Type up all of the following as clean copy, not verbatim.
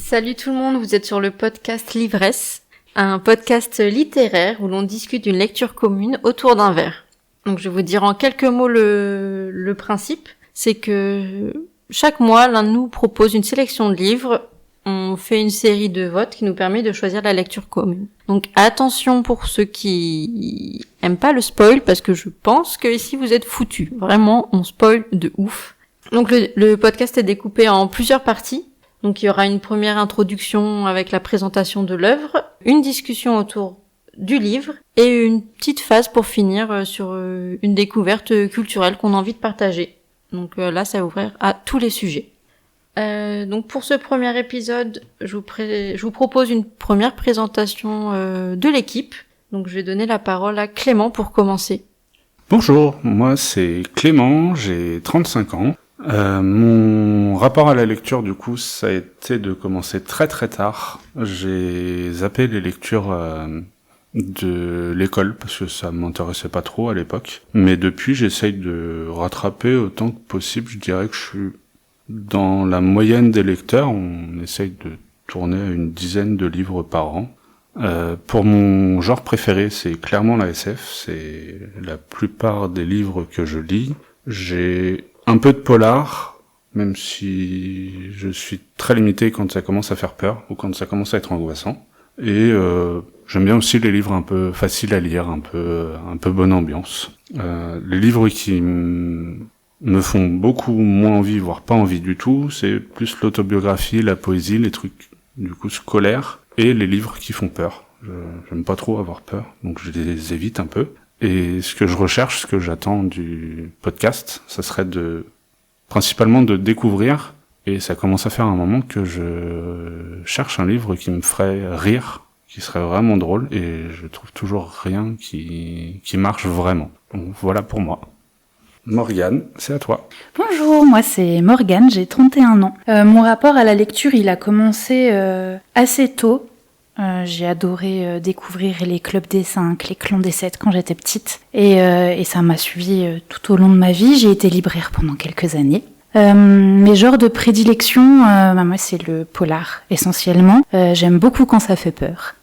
Salut tout le monde, vous êtes sur le podcast Livresse, un podcast littéraire où l'on discute d'une lecture commune autour d'un verre. Donc je vais vous dire en quelques mots le principe, c'est que chaque mois l'un de nous propose une sélection de livres, on fait une série de votes qui nous permet de choisir la lecture commune. Donc attention pour ceux qui aiment pas le spoil, parce que je pense que ici vous êtes foutus, vraiment on spoil de ouf. Donc le podcast est découpé en plusieurs parties. Donc il y aura une première introduction avec la présentation de l'œuvre, une discussion autour du livre et une petite phase pour finir sur une découverte culturelle qu'on a envie de partager. Donc là, ça va ouvrir à tous les sujets. Donc pour ce premier épisode, je vous propose une première présentation de l'équipe. Donc je vais donner la parole à Clément pour commencer. Bonjour, moi c'est Clément, j'ai 35 ans. Mon rapport à la lecture, du coup, ça a été de commencer très très tard. J'ai zappé les lectures de l'école parce que ça m'intéressait pas trop à l'époque. Mais depuis, j'essaye de rattraper autant que possible. Je dirais que je suis dans la moyenne des lecteurs. On essaye de tourner à une dizaine de livres par an. Pour mon genre préféré, c'est clairement la SF. C'est la plupart des livres que je lis. J'ai un peu de polar, même si je suis très limité quand ça commence à faire peur ou quand ça commence à être angoissant. Et j'aime bien aussi les livres un peu faciles à lire, un peu bonne ambiance. Les livres qui me font beaucoup moins envie, voire pas envie du tout, c'est plus l'autobiographie, la poésie, les trucs du coup scolaires et les livres qui font peur. J'aime pas trop avoir peur, donc je les évite un peu. Et ce que je recherche, ce que j'attends du podcast, ça serait principalement de découvrir, et ça commence à faire un moment que je cherche un livre qui me ferait rire, qui serait vraiment drôle, et je trouve toujours rien qui marche vraiment. Donc voilà pour moi. Morgane, c'est à toi. Bonjour, moi c'est Morgane, j'ai 31 ans. Mon rapport à la lecture, il a commencé assez tôt. J'ai adoré découvrir les clubs des 5, les clans des 7 quand j'étais petite. Et ça m'a suivi tout au long de ma vie. J'ai été libraire pendant quelques années. Mes genres de prédilection, moi c'est le polar essentiellement. J'aime beaucoup quand ça fait peur.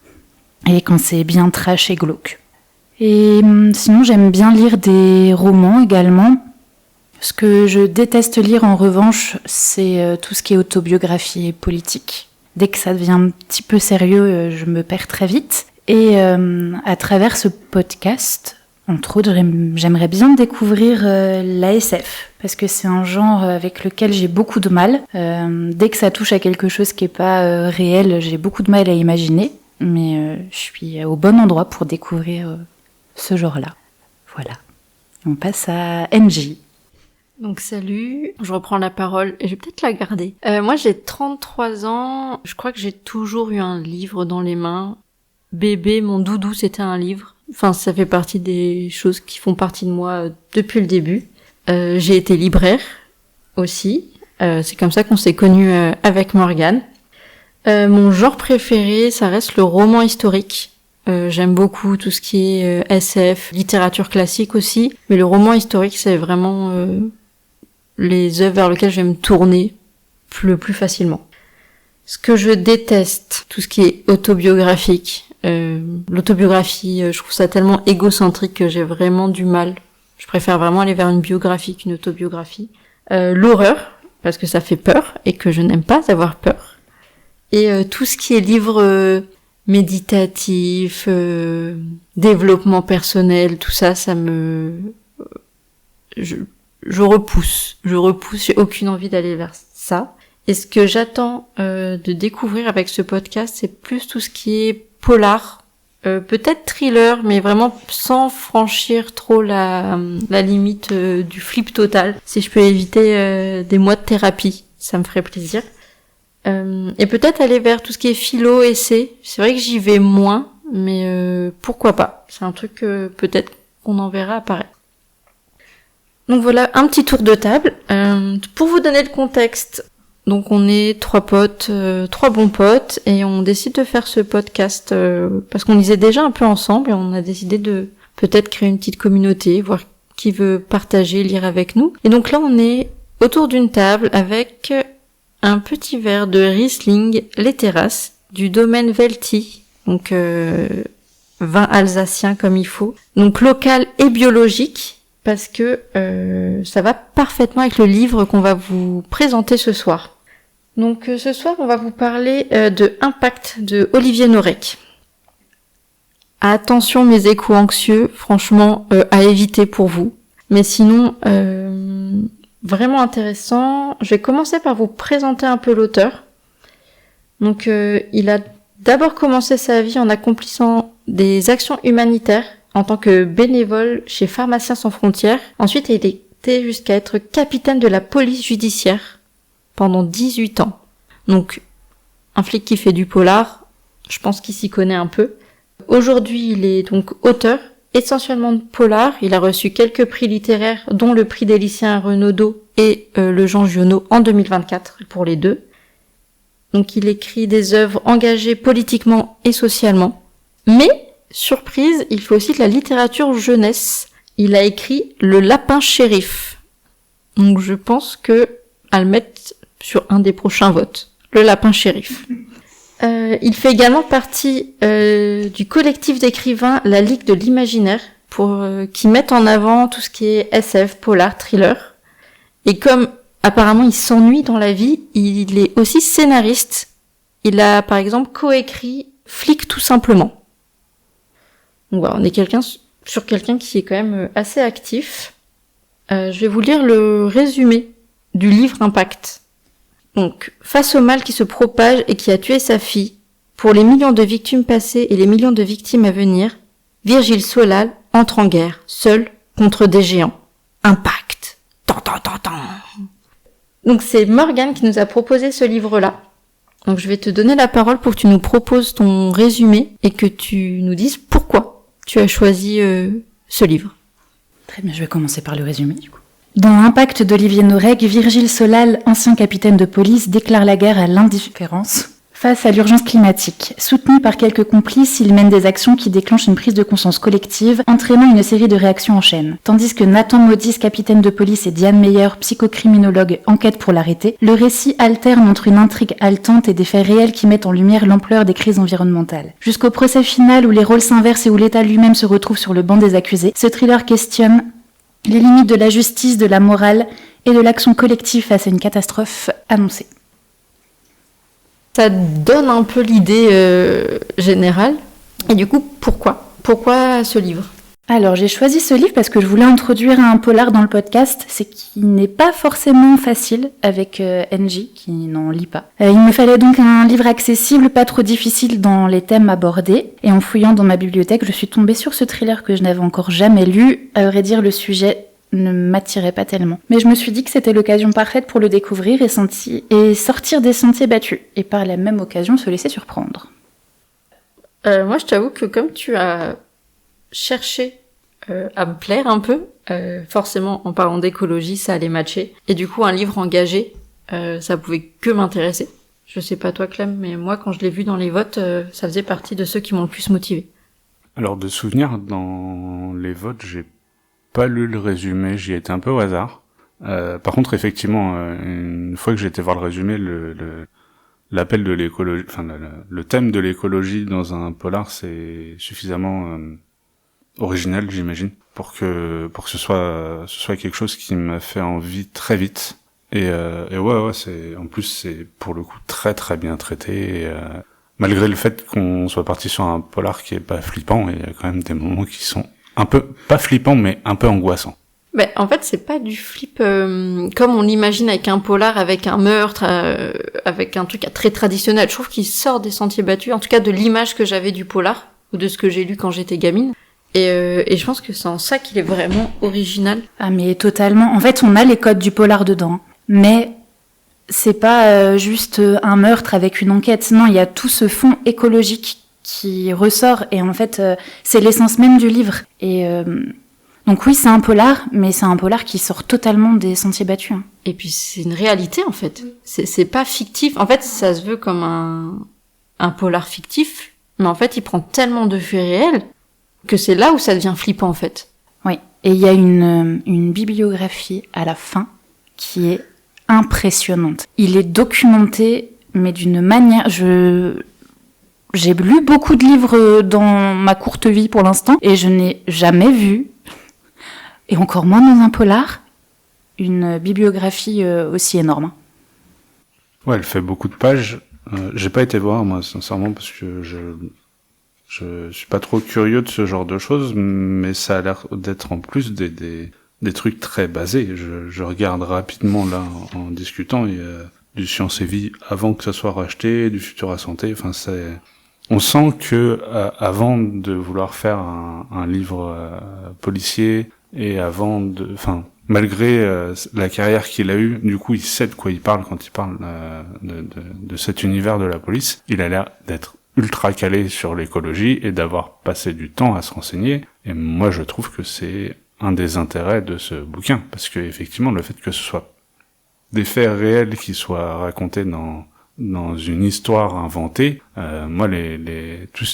Et quand c'est bien trash et glauque. Et sinon j'aime bien lire des romans également. Ce que je déteste lire en revanche, c'est tout ce qui est autobiographie et politique. Dès que ça devient un petit peu sérieux, je me perds très vite. Et à travers ce podcast, entre autres, j'aimerais bien découvrir l'ASF, parce que c'est un genre avec lequel j'ai beaucoup de mal. Dès que ça touche à quelque chose qui n'est pas réel, j'ai beaucoup de mal à imaginer. Mais je suis au bon endroit pour découvrir ce genre-là. Voilà. On passe à NJ. Donc salut, je reprends la parole et je vais peut-être la garder. Moi j'ai 33 ans, je crois que j'ai toujours eu un livre dans les mains. Bébé, mon doudou, c'était un livre. Enfin, ça fait partie des choses qui font partie de moi depuis le début. J'ai été libraire aussi. C'est comme ça qu'on s'est connus avec Morgane. Mon genre préféré, ça reste le roman historique. J'aime beaucoup tout ce qui est SF, littérature classique aussi. Mais le roman historique, c'est vraiment les œuvres vers lesquelles je vais me tourner le plus facilement. Ce que je déteste, tout ce qui est autobiographique. L'autobiographie, je trouve ça tellement égocentrique que j'ai vraiment du mal. Je préfère vraiment aller vers une biographie qu'une autobiographie. L'horreur, parce que ça fait peur et que je n'aime pas avoir peur. Et tout ce qui est livre méditatif, développement personnel, tout ça, je repousse, j'ai aucune envie d'aller vers ça. Et ce que j'attends de découvrir avec ce podcast, c'est plus tout ce qui est polar, peut-être thriller, mais vraiment sans franchir trop la limite du flip total. Si je peux éviter des mois de thérapie, ça me ferait plaisir. Et peut-être aller vers tout ce qui est philo, essai. C'est vrai que j'y vais moins, mais pourquoi pas. C'est un truc que peut-être qu'on en verra apparaître. Donc voilà, un petit tour de table. Pour vous donner le contexte, donc on est trois bons potes, et on décide de faire ce podcast parce qu'on lisait déjà un peu ensemble, et on a décidé de peut-être créer une petite communauté, voir qui veut partager, lire avec nous. Et donc là, on est autour d'une table avec un petit verre de Riesling Les Terrasses du domaine Velti, donc vin alsacien comme il faut, donc local et biologique, parce que ça va parfaitement avec le livre qu'on va vous présenter ce soir. Donc ce soir, on va vous parler de Impact de Olivier Norek. Attention mes échos anxieux, franchement à éviter pour vous. Mais sinon, vraiment intéressant. Je vais commencer par vous présenter un peu l'auteur. Donc il a d'abord commencé sa vie en accomplissant des actions humanitaires en tant que bénévole chez Pharmaciens sans frontières. Ensuite, il a été jusqu'à être capitaine de la police judiciaire pendant 18 ans. Donc, un flic qui fait du polar, je pense qu'il s'y connaît un peu. Aujourd'hui, il est donc auteur, essentiellement de polar. Il a reçu quelques prix littéraires, dont le prix des lycéens Renaudot et le Jean Giono en 2024 pour les deux. Donc, il écrit des œuvres engagées politiquement et socialement. Mais, surprise, il fait aussi de la littérature jeunesse. Il a écrit Le Lapin Shérif. Donc, je pense que à le mettre sur un des prochains votes. Le Lapin Shérif. Il fait également partie du collectif d'écrivains La Ligue de l'Imaginaire, qui mettent en avant tout ce qui est SF, polar, thriller. Et comme apparemment il s'ennuie dans la vie, il est aussi scénariste. Il a par exemple coécrit Flic tout simplement. Donc voilà, on est sur quelqu'un qui est quand même assez actif. Je vais vous lire le résumé du livre Impact. Donc, face au mal qui se propage et qui a tué sa fille, pour les millions de victimes passées et les millions de victimes à venir, Virgile Solal entre en guerre, seul, contre des géants. Impact. Tan, tan, tan, tan. Donc c'est Morgane qui nous a proposé ce livre-là. Donc je vais te donner la parole pour que tu nous proposes ton résumé et que tu nous dises pourquoi tu as choisi ce livre. Très bien, je vais commencer par le résumé du coup. Dans Impact d'Olivier Norek, Virgile Solal, ancien capitaine de police, déclare la guerre à l'indifférence face à l'urgence climatique. Soutenu par quelques complices, il mène des actions qui déclenchent une prise de conscience collective, entraînant une série de réactions en chaîne. Tandis que Nathan Modis, capitaine de police, et Diane Meyer, psychocriminologue, enquêtent pour l'arrêter, le récit alterne entre une intrigue haletante et des faits réels qui mettent en lumière l'ampleur des crises environnementales. Jusqu'au procès final où les rôles s'inversent et où l'État lui-même se retrouve sur le banc des accusés, ce thriller questionne les limites de la justice, de la morale et de l'action collective face à une catastrophe annoncée. Ça donne un peu l'idée générale. Et du coup, pourquoi ce livre ? Alors, j'ai choisi ce livre parce que je voulais introduire un polar dans le podcast. C'est qu'il n'est pas forcément facile avec NJ, qui n'en lit pas. Il me fallait donc un livre accessible, pas trop difficile dans les thèmes abordés. Et en fouillant dans ma bibliothèque, je suis tombée sur ce thriller que je n'avais encore jamais lu. À vrai dire, le sujet ne m'attirait pas tellement. Mais je me suis dit que c'était l'occasion parfaite pour le découvrir et sortir des sentiers battus. Et par la même occasion, se laisser surprendre. Moi, je t'avoue que comme tu as cherché à me plaire un peu, forcément, en parlant d'écologie, ça allait matcher. Et du coup, un livre engagé, ça pouvait que m'intéresser. Je sais pas toi, Clem, mais moi, quand je l'ai vu dans les votes, ça faisait partie de ceux qui m'ont le plus motivé. Alors, de souvenir, dans les votes, j'ai pas lu le résumé, j'y étais un peu au hasard. Par contre, effectivement, une fois que j'ai été voir le résumé, l'appel de l'écologie, enfin, le thème de l'écologie dans un polar, c'est suffisamment original, j'imagine, pour que ce soit quelque chose qui m'a fait envie très vite. Et ouais, en plus c'est pour le coup très très bien traité. Et, malgré le fait qu'on soit parti sur un polar qui est pas flippant, il y a quand même des moments qui sont un peu pas flippants mais un peu angoissants. Ben, en fait, c'est pas du flip comme on l'imagine avec un polar, avec un meurtre, avec un truc très traditionnel. Je trouve qu'il sort des sentiers battus, en tout cas de l'image que j'avais du polar, ou de ce que j'ai lu quand j'étais gamine. Et je pense que c'est en ça qu'il est vraiment original. Ah mais totalement. En fait, on a les codes du polar dedans, mais c'est pas juste un meurtre avec une enquête. Non, il y a tout ce fond écologique qui ressort, et en fait, c'est l'essence même du livre. Et donc oui, c'est un polar, mais c'est un polar qui sort totalement des sentiers battus. Hein. Et puis c'est une réalité en fait. C'est pas fictif. En fait, ça se veut comme un polar fictif, mais en fait, il prend tellement de faits réels que c'est là où ça devient flippant en fait. Oui, et il y a une bibliographie à la fin qui est impressionnante. Il est documenté, mais d'une manière... J'ai lu beaucoup de livres dans ma courte vie pour l'instant, et je n'ai jamais vu, et encore moins dans un polar, une bibliographie aussi énorme. Ouais, elle fait beaucoup de pages. J'ai pas été voir, moi, sincèrement, parce que je suis pas trop curieux de ce genre de choses, mais ça a l'air d'être en plus des trucs très basés. Je regarde rapidement, là, en discutant, il y a du Science et Vie avant que ça soit racheté, du Futura Santé, enfin, on sent que avant de vouloir faire un livre policier et malgré la carrière qu'il a eue, du coup il sait de quoi il parle quand il parle de cet univers de la police. Il a l'air d'être ultra calé sur l'écologie et d'avoir passé du temps à se renseigner. Et moi je trouve que c'est un des intérêts de ce bouquin, parce que effectivement le fait que ce soit des faits réels qui soient racontés dans une histoire inventée, moi tout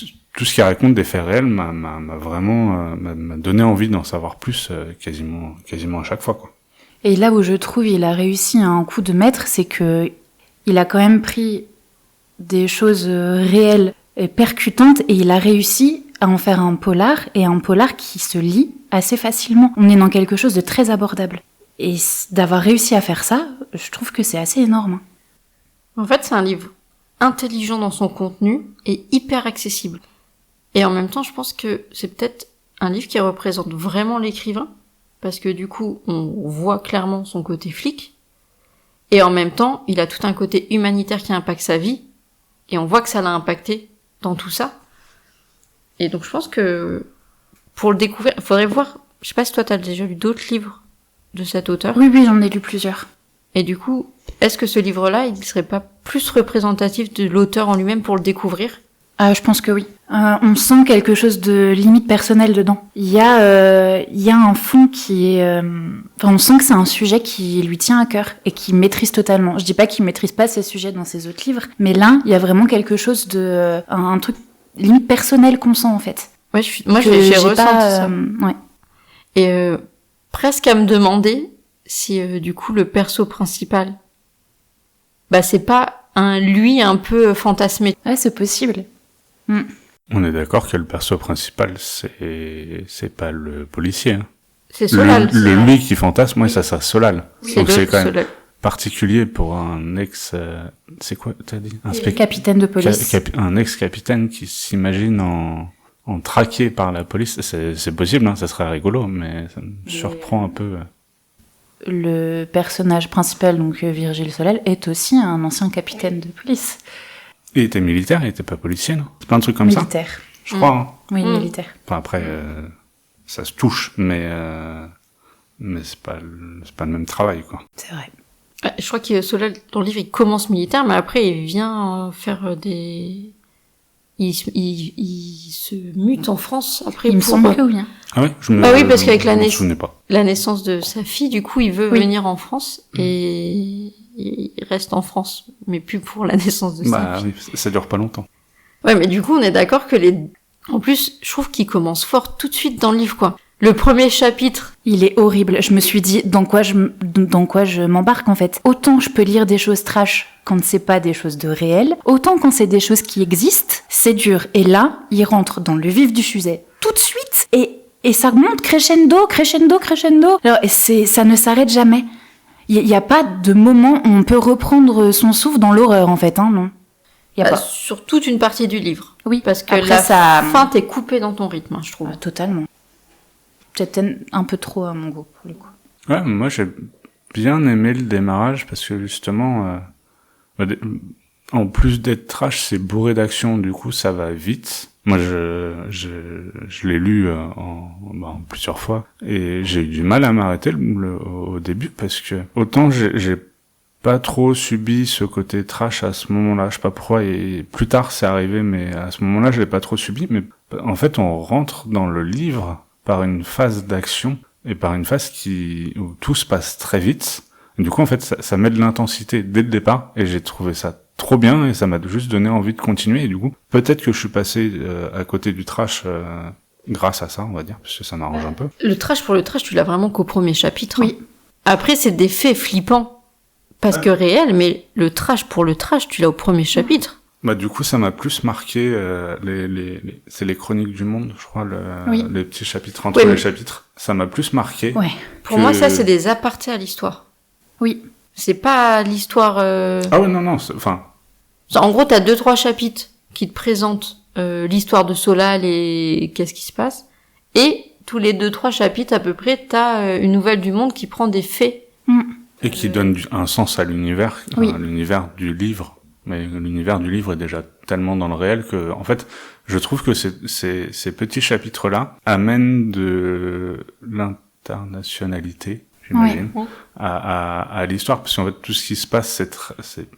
ce qui raconte des faits réels m'a vraiment m'a donné envie d'en savoir plus quasiment à chaque fois, quoi. Et là où je trouve il a réussi un coup de maître, c'est que il a quand même pris des choses réelles et percutantes et il a réussi à en faire un polar, et un polar qui se lit assez facilement. On est dans quelque chose de très abordable. Et d'avoir réussi à faire ça, je trouve que c'est assez énorme. En fait, c'est un livre intelligent dans son contenu et hyper accessible. Et en même temps, je pense que c'est peut-être un livre qui représente vraiment l'écrivain, parce que du coup, on voit clairement son côté flic, et en même temps, il a tout un côté humanitaire qui impacte sa vie, et on voit que ça l'a impacté dans tout ça. Et donc je pense que pour le découvrir, il faudrait voir, je sais pas si toi t'as déjà lu d'autres livres de cet auteur. Oui, j'en ai lu plusieurs. Et du coup, est-ce que ce livre-là, il serait pas plus représentatif de l'auteur en lui-même pour le découvrir ? Je pense que oui. On sent quelque chose de limite personnel dedans. Il y a un fond qui est... on sent que c'est un sujet qui lui tient à cœur et qu'il maîtrise totalement. Je dis pas qu'il maîtrise pas ses sujets dans ses autres livres, mais là, il y a vraiment quelque chose de... un truc limite personnel qu'on sent, en fait. Ouais, j'ai ressenti ça. Ouais. Et presque à me demander si, du coup, le perso principal, c'est pas lui un peu fantasmé. Ouais, c'est possible. On est d'accord que le perso principal, c'est pas le policier. Hein. C'est Solal. Lui qui fantasme, ça serait Solal. Oui, donc c'est quand même Solal. Particulier pour un ex... c'est quoi, t'as dit? Capitaine de police. Un ex-capitaine qui s'imagine en traqué par la police. C'est possible, hein, ça serait rigolo, mais ça me surprend un peu. Le personnage principal, donc Virgile Solal, est aussi un ancien capitaine de police. Il était militaire, il était pas policier, non? C'est pas un truc comme militaire. ça? Je crois. Hein. Oui, militaire. Enfin, après, ça se touche, mais c'est pas le même travail, quoi. C'est vrai. Je crois que Solal, dans le livre, il commence militaire, mais après, il vient faire des... Il se mute en France, après, il me semble que oui. Hein. Ah oui? oui, parce qu'avec la naissance de sa fille, du coup, il veut venir en France, et il reste en France, mais plus pour la naissance de sa fille. Oui, ça dure pas longtemps. Ouais, mais du coup, on est d'accord que en plus, je trouve qu'il commence fort tout de suite dans le livre, quoi. Le premier chapitre. Il est horrible. Je me suis dit, dans quoi je m'embarque, en fait. Autant je peux lire des choses trash quand c'est pas des choses de réel, autant quand c'est des choses qui existent, c'est dur. Et là, il rentre dans le vif du sujet tout de suite, et ça monte crescendo. Alors, ça ne s'arrête jamais. Il y a pas de moment où on peut reprendre son souffle dans l'horreur, en fait, hein, non. Y a pas. Sur toute une partie du livre. Oui. Parce que après, fin, t'es coupé dans ton rythme, je trouve. Totalement. Peut-être un peu trop à mon goût, pour le coup. Ouais, moi j'ai bien aimé le démarrage parce que justement, en plus d'être trash, c'est bourré d'action, du coup ça va vite. Moi je l'ai lu en plusieurs fois et j'ai eu du mal à m'arrêter au début parce que autant j'ai pas trop subi ce côté trash à ce moment-là, je sais pas pourquoi, et plus tard c'est arrivé, mais à ce moment-là je l'ai pas trop subi, mais en fait on rentre dans le livre par une phase d'action et par une phase où tout se passe très vite. Et du coup, en fait, ça met de l'intensité dès le départ et j'ai trouvé ça trop bien et ça m'a juste donné envie de continuer. Et du coup, peut-être que je suis passé à côté du trash grâce à ça, on va dire, parce que ça m'arrange un peu. Le trash, tu l'as vraiment qu'au premier chapitre. Oui. Hein. Après, c'est des faits flippants Parce que réel, mais le trash pour le trash, tu l'as au premier chapitre. Bah du coup ça m'a plus marqué c'est les Chroniques du Monde, je crois, les petits chapitres entre les chapitres. Ça m'a plus marqué. Ouais. Pour moi, ça c'est des apartés à l'histoire. Oui. C'est pas l'histoire. Ah ouais non, enfin. En gros, t'as 2-3 chapitres qui te présentent l'histoire de Solal et qu'est-ce qui se passe, et tous les 2-3 chapitres à peu près, t'as une nouvelle du monde qui prend des faits. Et qui donne un sens à l'univers, Oui. l'univers du livre. Mais l'univers du livre est déjà tellement dans le réel que, en fait, je trouve que ces petits chapitres-là amènent de l'internationalité, j'imagine, à l'histoire, parce qu'en fait, tout ce qui se passe, c'est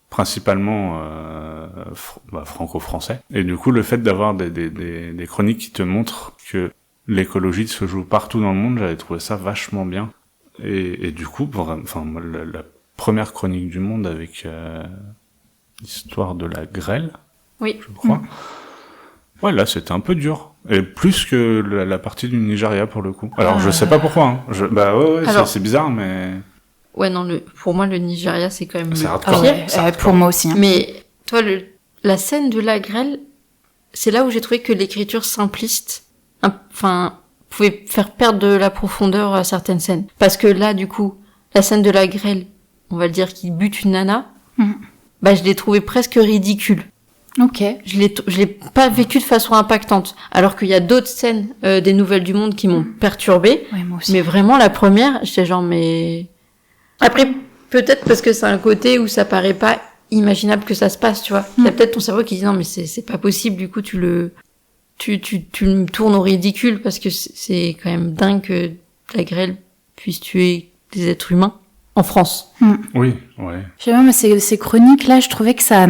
principalement franco-français. Et du coup, le fait d'avoir des chroniques qui te montrent que l'écologie se joue partout dans le monde, j'avais trouvé ça vachement bien. Et du coup, la première chronique du monde avec l'histoire de la grêle, oui, je crois. Ouais, là, c'était un peu dur. Et plus que la partie du Nigeria, pour le coup. Alors, je sais pas pourquoi, hein. Alors, c'est bizarre, mais... Ouais, non, pour moi, le Nigeria, c'est quand même c'est le hardcore. pire. Pour moi aussi. Hein. Mais, toi, la scène de la grêle, c'est là où j'ai trouvé que l'écriture simpliste, pouvait faire perdre de la profondeur à certaines scènes. Parce que là, du coup, la scène de la grêle, on va le dire qu'il bute une nana, je l'ai trouvé presque ridicule. Ok. Je l'ai pas vécu de façon impactante. Alors qu'il y a d'autres scènes des Nouvelles du Monde qui m'ont perturbée. Ouais, moi aussi. Mais vraiment, la première, j'étais genre, mais... Après, peut-être parce que c'est un côté où ça paraît pas imaginable que ça se passe, tu vois. Il y a peut-être ton cerveau qui dit non, mais c'est pas possible, du coup, tu le tournes au ridicule parce que c'est quand même dingue que la grêle puisse tuer des êtres humains en France. Oui, ouais. Je sais pas, mais ces chroniques-là, je trouvais que ça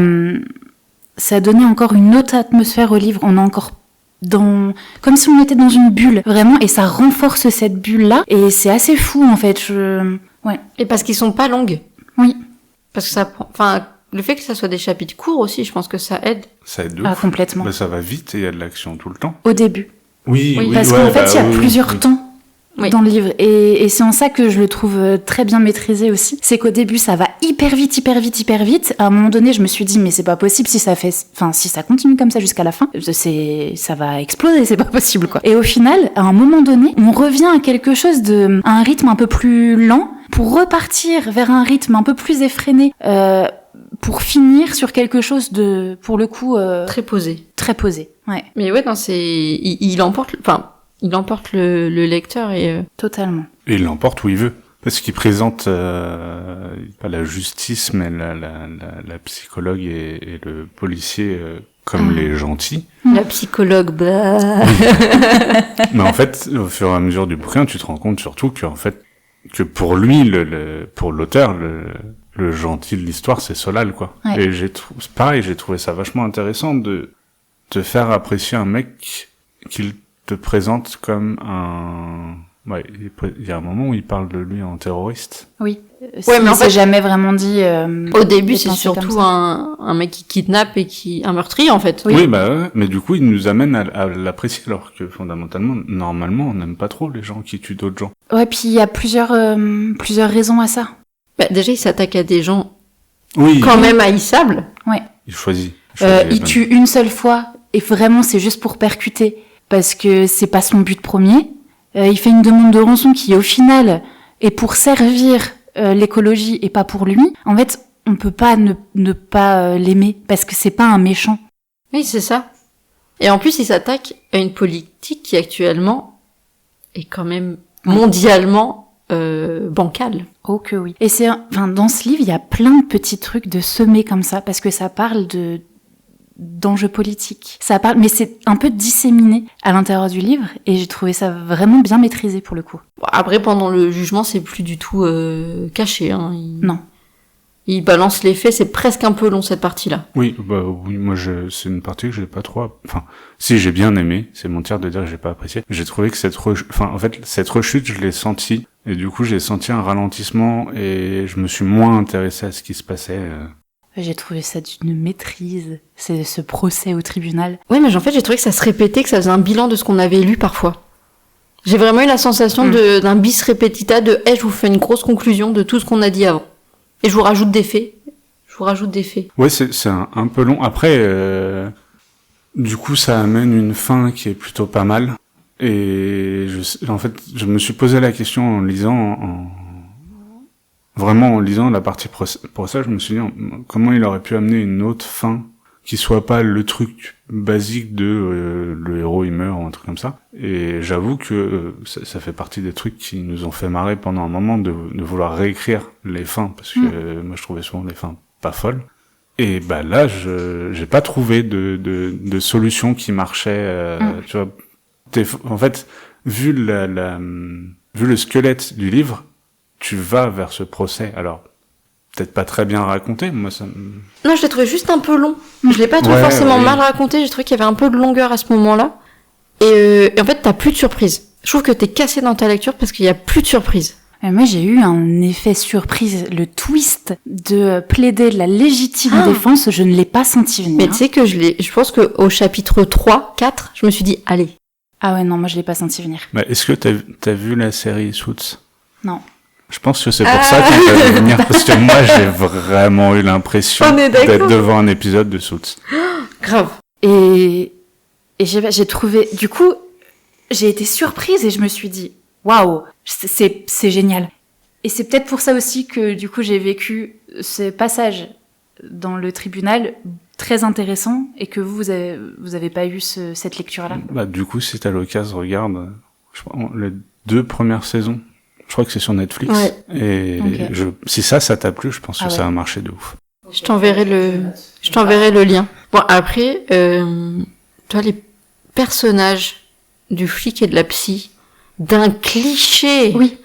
donnait encore une autre atmosphère au livre. On est encore comme si on était dans une bulle, vraiment, et ça renforce cette bulle-là, et c'est assez fou, en fait. Ouais. Et parce qu'ils sont pas longues. Oui. Parce que le fait que ça soit des chapitres courts aussi, je pense que ça aide. Ça aide de ouf. Complètement. Bah, ça va vite et il y a de l'action tout le temps. Au début. Oui, parce qu'en fait, il y a plusieurs temps dans le livre. Et c'est en ça que je le trouve très bien maîtrisé aussi. C'est qu'au début, ça va hyper vite. À un moment donné, je me suis dit, mais c'est pas possible si ça continue comme ça jusqu'à la fin, ça va exploser, c'est pas possible, quoi. Et au final, à un moment donné, on revient à quelque chose à un rythme un peu plus lent pour repartir vers un rythme un peu plus effréné, pour finir sur quelque chose de, pour le coup, très posé. Très posé, ouais. Mais ouais, non, il emporte le lecteur et... Totalement. Et il l'emporte où il veut. Parce qu'il présente pas la justice, mais la psychologue et le policier comme les gentils. La psychologue, bah... Mais en fait, au fur et à mesure du bouquin, tu te rends compte surtout que pour lui, pour l'auteur, le gentil de l'histoire, c'est Solal, quoi. Ouais. Et j'ai trouvé ça vachement intéressant de te faire apprécier un mec qu'il te présente comme un... Ouais, il y a un moment où il parle de lui en terroriste. Oui. Ouais, mais en fait, jamais vraiment dit... au début, c'est surtout un mec qui kidnappe un meurtrier, en fait. Oui, mais du coup, il nous amène à l'apprécier, alors que fondamentalement, normalement, on n'aime pas trop les gens qui tuent d'autres gens. Ouais, puis il y a plusieurs raisons à ça. Déjà, il s'attaque à des gens quand même haïssables. Ouais. Il choisit. Il tue une seule fois, et vraiment, c'est juste pour percuter, parce que c'est pas son but premier. Il fait une demande de rançon qui, au final, est pour servir l'écologie et pas pour lui. En fait, on peut pas ne pas l'aimer, parce que c'est pas un méchant. Oui, c'est ça. Et en plus, il s'attaque à une politique qui, actuellement, est quand même mondialement bancale. Oh que oui. Et dans ce livre, il y a plein de petits trucs de semer comme ça, parce que ça parle d'enjeux politiques. Mais c'est un peu disséminé à l'intérieur du livre, et j'ai trouvé ça vraiment bien maîtrisé pour le coup. Après, pendant le jugement, c'est plus du tout caché. Hein. Non. Il balance les faits, c'est presque un peu long cette partie-là. Oui, moi c'est une partie que j'ai pas trop... si j'ai bien aimé, c'est mentir de dire que j'ai pas apprécié. J'ai trouvé que cette rechute, je l'ai sentie, et du coup j'ai senti un ralentissement, et je me suis moins intéressé à ce qui se passait. J'ai trouvé ça d'une maîtrise, c'est ce procès au tribunal. Ouais, mais en fait, j'ai trouvé que ça se répétait, que ça faisait un bilan de ce qu'on avait lu parfois. J'ai vraiment eu la sensation d'un bis repetita je vous fais une grosse conclusion de tout ce qu'on a dit avant. Et je vous rajoute des faits. Ouais, c'est un peu long. Après, du coup, ça amène une fin qui est plutôt pas mal. Et en fait, je me suis posé la question en lisant, vraiment en lisant la partie procès, je me suis dit comment il aurait pu amener une autre fin qui soit pas le truc basique de le héros il meurt ou un truc comme ça. Et j'avoue que ça fait partie des trucs qui nous ont fait marrer pendant un moment de vouloir réécrire les fins, parce que moi je trouvais souvent les fins pas folles. Et bah là, j'ai pas trouvé de solution qui marchait. Tu vois, en fait, vu le squelette du livre, tu vas vers ce procès. Alors, peut-être pas très bien raconté, moi ça. Non, je l'ai trouvé juste un peu long. Je l'ai pas trouvé forcément mal raconté. J'ai trouvé qu'il y avait un peu de longueur à ce moment-là. Et en fait, t'as plus de surprise. Je trouve que t'es cassé dans ta lecture parce qu'il y a plus de surprise. Moi, j'ai eu un effet surprise. Le twist de plaider la légitime défense, je ne l'ai pas senti venir. Mais tu sais que je pense qu'au chapitre 3, 4, je me suis dit, allez. Ah ouais, non, moi, je l'ai pas senti venir. Bah, est-ce que t'as vu la série Suits? Non. Je pense que c'est pour ça qu'il va venir, parce que moi, j'ai vraiment eu l'impression d'être devant un épisode de Suits. Grave. Et j'ai trouvé, du coup, j'ai été surprise et je me suis dit, waouh, c'est génial. Et c'est peut-être pour ça aussi que, du coup, j'ai vécu ce passage dans le tribunal très intéressant et que vous avez pas eu cette lecture-là. Bah, du coup, si t'as l'occasion, regarde, je crois, les 2 premières saisons. Je crois que c'est sur Netflix. Ouais. Et si ça t'a plu, je pense que ça a marché de ouf. Je t'enverrai le lien. Bon, après, toi, les personnages du flic et de la psy, d'un cliché. Oui.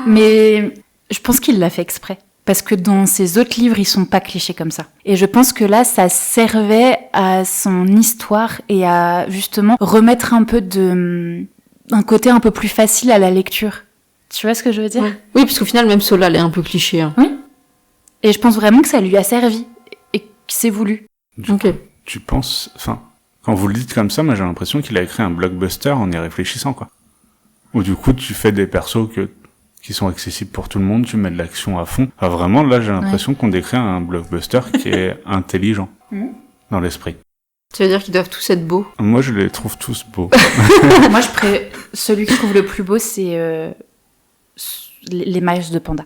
Mais je pense qu'il l'a fait exprès. Parce que dans ses autres livres, ils sont pas clichés comme ça. Et je pense que là, ça servait à son histoire et à, justement, remettre un peu un côté un peu plus facile à la lecture. Tu vois ce que je veux dire? Oui, parce qu'au final, même Solal est un peu cliché. Hein. Oui. Et je pense vraiment que ça lui a servi. Et que c'est voulu. Du coup, tu penses... Enfin, quand vous le dites comme ça, moi j'ai l'impression qu'il a écrit un blockbuster en y réfléchissant, quoi. Ou du coup, tu fais des persos qui sont accessibles pour tout le monde, tu mets de l'action à fond. Enfin, vraiment, là, j'ai l'impression qu'on décrit un blockbuster qui est intelligent dans l'esprit. Tu veux dire qu'ils doivent tous être beaux? Moi, je les trouve tous beaux. Moi, celui que je trouve le plus beau, c'est... les mailles de panda.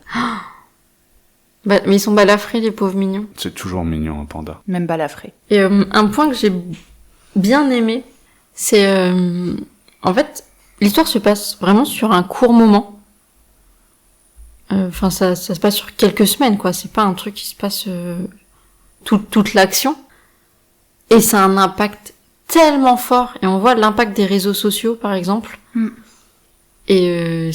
Mais ils sont balafrés, les pauvres mignons. C'est toujours mignon, un panda. Même balafré. Et un point que j'ai bien aimé, c'est... en fait, l'histoire se passe vraiment sur un court moment. Enfin, ça se passe sur quelques semaines, quoi. C'est pas un truc qui se passe toute l'action. Et ça a un impact tellement fort. Et on voit l'impact des réseaux sociaux, par exemple. Et...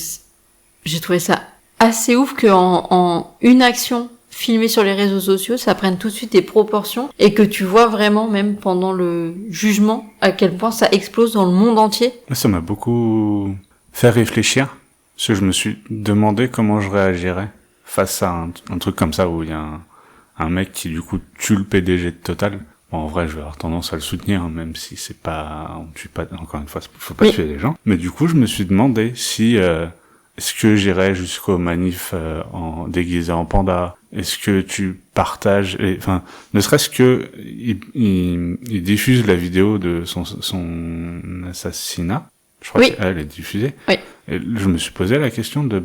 j'ai trouvé ça assez ouf qu'en une action filmée sur les réseaux sociaux, ça prenne tout de suite des proportions et que tu vois vraiment, même pendant le jugement, à quel point ça explose dans le monde entier. Ça m'a beaucoup fait réfléchir, parce que je me suis demandé comment je réagirais face à un truc comme ça où il y a un mec qui du coup tue le PDG de Total. Bon, en vrai, je vais avoir tendance à le soutenir, même si c'est pas, on tue pas, encore une fois, faut pas tuer les gens. Mais du coup, je me suis demandé si, est-ce que j'irais jusqu'au manif déguisé en panda? Est-ce que tu partages, enfin, ne serait-ce que il diffuse la vidéo de son assassinat. Je crois qu'elle est diffusée. Oui. Et je me suis posé la question de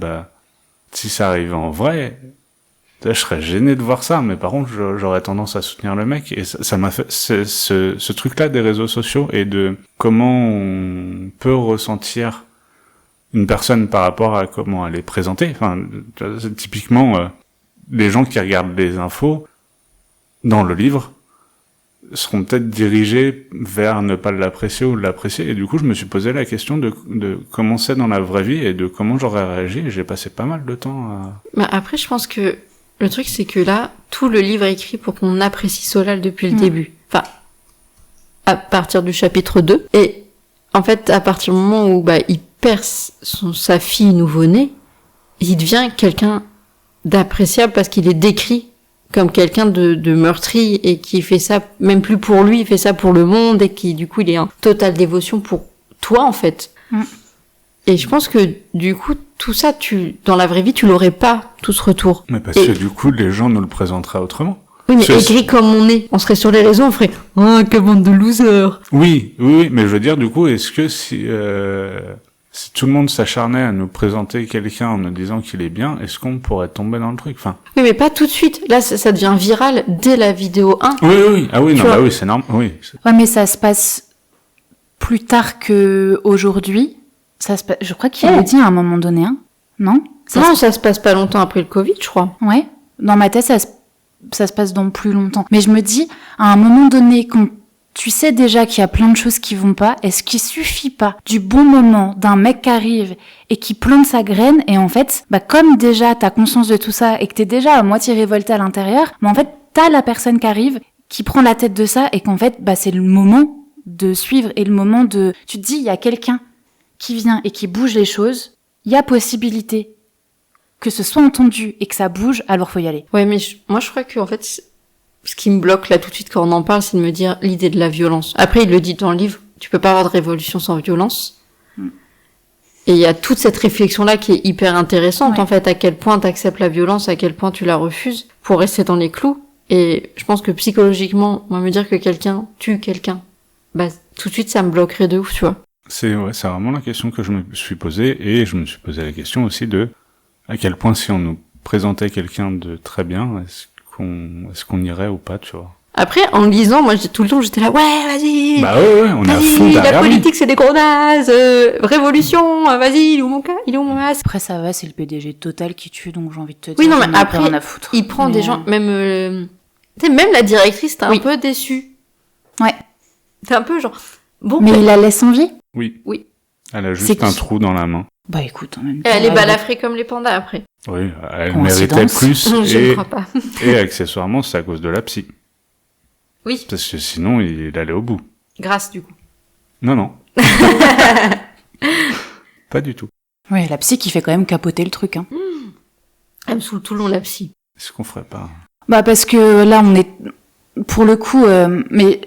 si ça arrivait en vrai, là, je serais gêné de voir ça, mais par contre, j'aurais tendance à soutenir le mec. Et ça m'a fait ce truc-là des réseaux sociaux et de comment on peut ressentir une personne par rapport à comment elle est présentée. Enfin, c'est typiquement les gens qui regardent les infos dans le livre seront peut-être dirigés vers ne pas l'apprécier ou l'apprécier. Et du coup, je me suis posé la question de comment c'est dans la vraie vie et de comment j'aurais réagi. Et j'ai passé pas mal de temps à... Après, je pense que le truc, c'est que là, tout le livre est écrit pour qu'on apprécie Solal depuis le début. Enfin, à partir du chapitre 2. Et en fait, à partir du moment où il perd sa fille nouveau-née, il devient quelqu'un d'appréciable parce qu'il est décrit comme quelqu'un de meurtri et qui fait ça, même plus pour lui, il fait ça pour le monde et qui, du coup, il est en totale dévotion pour toi, en fait. Et je pense que, du coup, tout ça, dans la vraie vie, tu l'aurais pas, tout ce retour. Mais parce que du coup, les gens nous le présenteraient autrement. Oui, mais écrit comme on serait sur les réseaux, on ferait « Oh, quelle bande de losers !» Oui, mais je veux dire, du coup, est-ce que si tout le monde s'acharnait à nous présenter quelqu'un en nous disant qu'il est bien, est-ce qu'on pourrait tomber dans le truc? Enfin... Oui, mais pas tout de suite. Là, ça devient viral dès la vidéo 1. Oui. Ah oui, non, bah oui, c'est normal. Oui. Ouais, mais ça se passe plus tard que aujourd'hui. Je crois qu'il le dit à un moment donné, hein. Non? Ça se passe pas longtemps après le Covid, je crois. Ouais. Dans ma tête, ça se passe dans plus longtemps. Mais je me dis, à un moment donné, quand tu sais déjà qu'il y a plein de choses qui vont pas, est-ce qu'il suffit pas du bon moment d'un mec qui arrive et qui plante sa graine, et en fait, comme déjà t'as conscience de tout ça et que t'es déjà à moitié révolté à l'intérieur, mais en fait, t'as la personne qui arrive, qui prend la tête de ça, et qu'en fait, c'est le moment de suivre, et le moment de... Tu te dis, il y a quelqu'un qui vient et qui bouge les choses, il y a possibilité que ce soit entendu et que ça bouge, alors faut y aller. Ouais, mais moi je crois que en fait, ce qui me bloque là tout de suite quand on en parle, c'est de me dire l'idée de la violence. Après, il le dit dans le livre, tu peux pas avoir de révolution sans violence. Et il y a toute cette réflexion-là qui est hyper intéressante, en fait, à quel point t'acceptes la violence, à quel point tu la refuses pour rester dans les clous. Et je pense que psychologiquement, moi, me dire que quelqu'un tue quelqu'un, tout de suite, ça me bloquerait de ouf, tu vois. C'est vraiment la question que je me suis posée, et je me suis posé la question aussi de à quel point si on nous présentait quelqu'un de très bien, est-ce qu'on irait ou pas, tu vois. Après, en lisant, moi, tout le temps, j'étais là, ouais, vas-y. Bah ouais, on est à fond derrière la politique, c'est des gros nazes, révolution, vas-y, il est où mon masque? Après, ça va, c'est le PDG total qui tue, donc j'ai envie de te dire. Oui, non, mais après, il prend des gens, même la directrice, t'es un peu déçue. Ouais. T'es un peu genre, bon. Mais il la laisse en vie? Oui. Oui. Elle a juste un trou dans la main. Bah écoute, en même temps. Et elle est balafrée comme les pandas après. Oui, elle méritait plus. Je ne crois pas. Et accessoirement, c'est à cause de la psy. Oui. Parce que sinon, il allait au bout. Grâce, du coup. Non. Pas du tout. Ouais, la psy qui fait quand même capoter le truc, hein. Elle me saoule tout le long, la psy. Est-ce qu'on ferait pas? Parce que là, on est, pour le coup, mais